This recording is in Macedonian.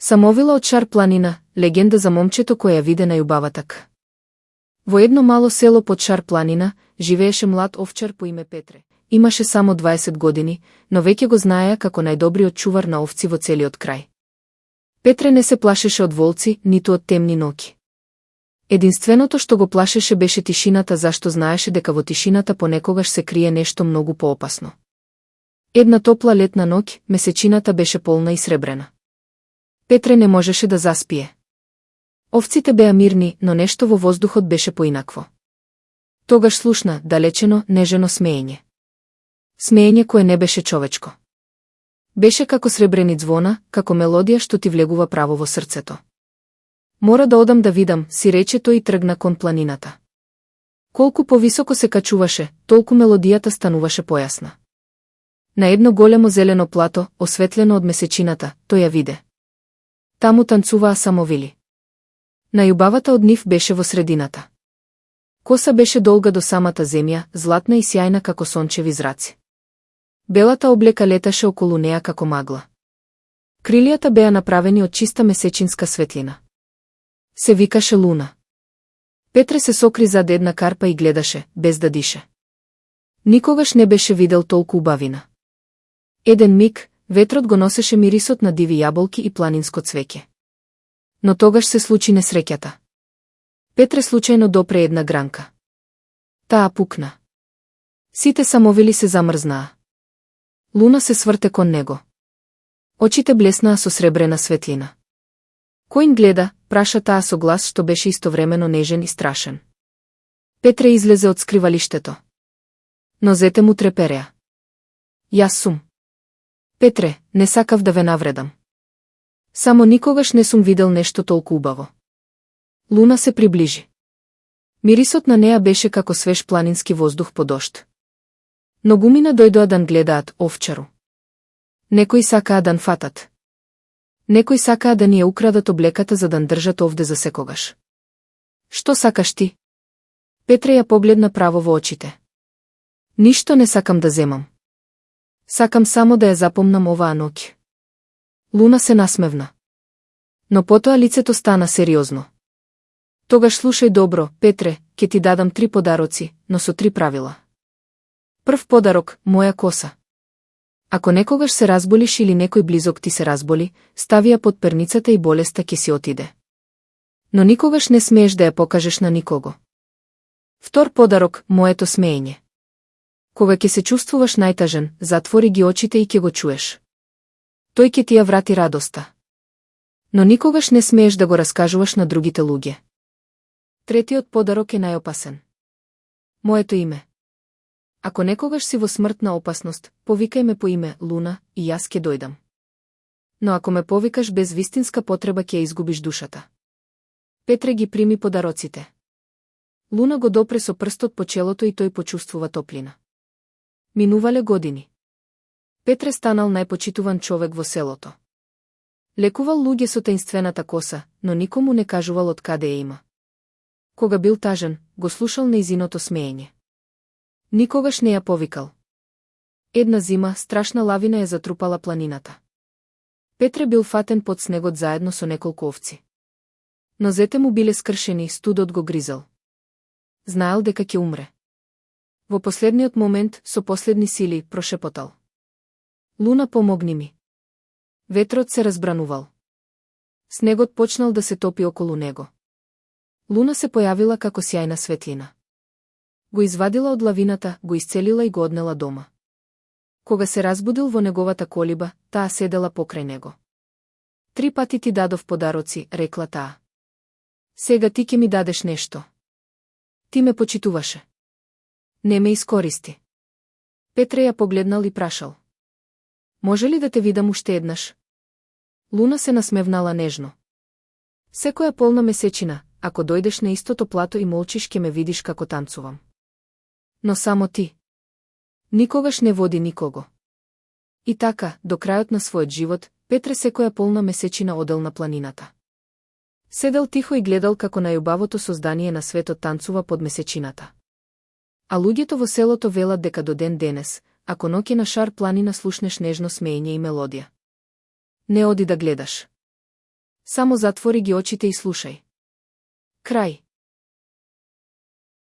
Самовила од Шар планина, легенда за момчето кој ја виде најубавата. Во едно мало село под Шар планина, живееше млад овчар по име Петре. Имаше само 20 години, но веќе го знаеа како најдобриот чувар на овци во целиот крај. Петре не се плашеше од волци, ниту од темни ноќи. Единственото што го плашеше беше тишината, зашто знаеше дека во тишината понекогаш се крие нешто многу поопасно. Една топла летна ноќ, месечината беше полна и сребрена. Петре не можеше да заспие. Овците беа мирни, но нешто во воздухот беше поинакво. Тогаш слушна, далечено, нежено смеење. Смеење кое не беше човечко. Беше како сребрени звона, како мелодија што ти влегува право во срцето. Мора да одам да видам, си рече тој и тргна кон планината. Колку повисоко се качуваше, толку мелодијата стануваше појасна. На едно големо зелено плато, осветлено од месечината, тој ја виде. Таму танцуваа самовили. Најубавата од нив беше во средината. Коса беше долга до самата земја, златна и сјајна како сончеви зраци. Белата облека леташе околу неа како магла. Крилијата беа направени од чиста месечинска светлина. Се викаше Луна. Петре се сокри зад една карпа и гледаше, без да дише. Никогаш не беше видел толку убавина. Еден миг, ветрот го носеше мирисот на диви јаболки и планинско цвеќе. Но тогаш се случи несреќата. Петре случајно допре една гранка. Таа пукна. Сите самовили се замрзнаа. Луна се сврте кон него. Очите блеснаа со сребрена светлина. Кој гледа, праша таа со глас што беше истовремено нежен и страшен. Петре излезе од скривалиштето. Нозете му трепереа. Јас сум. Петре, не сакав да ве навредам. Само никогаш не сум видел нешто толку убаво. Луна се приближи. Мирисот на неа беше како свеж планински воздух по дожд. Многумина дојдоа да гледаат овчару. Некои сакаа да фатат. Некои сакаа да ни ја украдат облеката за да држат овде за секогаш. Што сакаш ти? Петре ја погледна право во очите. Ништо не сакам да земам. Сакам само да ја запомнам оваа ноќ. Луна се насмевна. Но потоа лицето стана сериозно. Тогаш слушај добро, Петре, ќе ти дадам 3 подароци, но со 3 правила. Прв подарок, моја коса. Ако некогаш се разболиш или некој близок ти се разболи, стави ја под перницата и болеста ќе си отиде. Но никогаш не смееш да ја покажеш на никого. Втор подарок, моето смеење. Кога ќе се чувствуваш најтажен, затвори ги очите и ќе го чуеш. Тој ќе ти ја врати радоста. Но никогаш не смееш да го раскажуваш на другите луѓе. Третиот подарок е најопасен. Моето име. Ако некогаш си во смртна опасност, повикај ме по име Луна и јас ќе дојдам. Но ако ме повикаш без вистинска потреба, ќе изгубиш душата. Петре ги прими подароците. Луна го допре со прстот по челото и тој почувствува топлина. Минувале години. Петре станал најпочитуван човек во селото. Лекувал луѓе со таинствената коса, но никому не кажувал од каде ја има. Кога бил тажен, го слушал нејзиното смеење. Никогаш не ја повикал. Една зима страшна лавина ја затрупала планината. Петре бил фатен под снегот заедно со неколку овци. Нозете му биле скршени, студот го гризал. Знаел дека ќе умре. Во последниот момент, со последни сили, прошепотал. Луна, помогни ми. Ветрот се разбранувал. Снегот почнал да се топи околу него. Луна се појавила како сјајна светлина. Го извадила од лавината, го исцелила и го однела дома. Кога се разбудил во неговата колиба, таа седела покрај него. 3 пати ти дадов подароци, рекла таа. Сега ти ќе ми дадеш нешто. Ти ме почитуваше. Не ме искористи. Петре ја погледнал и прашал. Може ли да те видам уште еднаш? Луна се насмевнала нежно. Секоја полна месечина, ако дојдеш на истото плато и молчиш, ќе ме видиш како танцувам. Но само ти. Никогаш не води никого. И така, до крајот на својот живот, Петре секоја полна месечина одел на планината. Седел тихо и гледал како најубавото создание на светот танцува под месечината. А луѓето во селото велат дека до ден денес, ако ноќе на Шар планина слушнеш нежно смеење и мелодија. Не оди да гледаш. Само затвори ги очите и слушај. Крај.